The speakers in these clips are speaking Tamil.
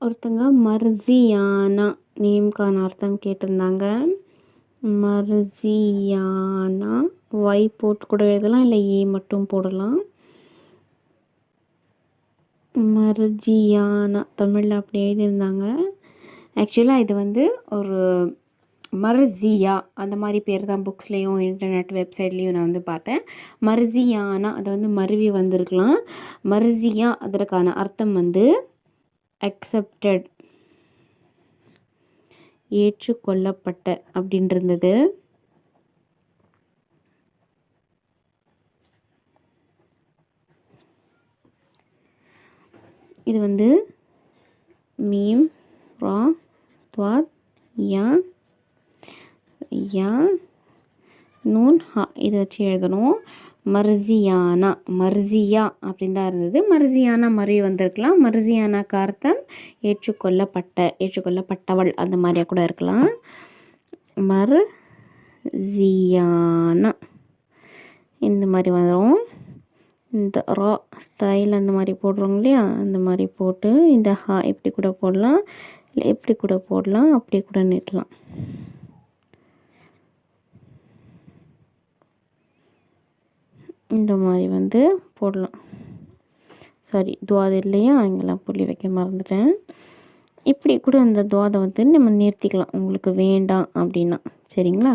ஒருத்தங்க மர்ஜியானா நேம்க்கான அர்த்தம் கேட்டிருந்தாங்க. மர்ஜியானா ஒய் போட்டு கூட எழுதலாம், இல்லை ஏ மட்டும் போடலாம். மர்ஜியானா தமிழில் அப்படி எழுதியிருந்தாங்க. ஆக்சுவலாக இது வந்து ஒரு மர்ஜியா அந்த மாதிரி பேர் தான் புக்ஸ்லேயும் இன்டர்நெட் வெப்சைட்லேயும் நான் வந்து பார்த்தேன். மர்ஜியானா அதை வந்து மருவி வந்திருக்கலாம். மர்ஜியா அதற்கான அர்த்தம் வந்து அக்செப்டட், ஏற்றுக்கொள்ளப்பட்ட அப்படின்றது. இது வந்து மீம் ரா துவாத் யா யா நூன் ஹா இதை வச்சு எழுதணும். மர்ஜியானா மர்ஜியா அப்படின்னு தான் இருந்தது. மர்ஜியானா மருவி வந்திருக்கலாம். மர்ஜியானாக்கு அர்த்தம் ஏற்றுக்கொள்ளப்பட்ட, ஏற்றுக்கொள்ளப்பட்டவள் அந்த மாதிரியா கூட இருக்கலாம். மர்ஜியானா இந்த மாதிரி வரும். இந்த ரா ஸ்டைல் அந்த மாதிரி போடுறோங்க இல்லையா, அந்த மாதிரி போட்டு இந்த ஹா இப்படி கூட போடலாம், இல்லை எப்படி கூட போடலாம், அப்படி கூட நீட்டலாம். இந்த மாதிரி வந்து போடலாம். சாரி, துவாது இல்லையா, இங்கெல்லாம் புள்ளி வைக்க மறந்துட்டேன். இப்படி கூட இந்த துவாதை வந்து நம்ம நிறுத்திக்கலாம் உங்களுக்கு வேண்டாம் அப்படின்னா. சரிங்களா?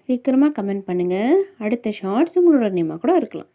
சீக்கிரமாக கமெண்ட் பண்ணுங்கள். அடுத்த ஷார்ட்ஸ் உங்களோட நேமாக கூட இருக்கலாம்.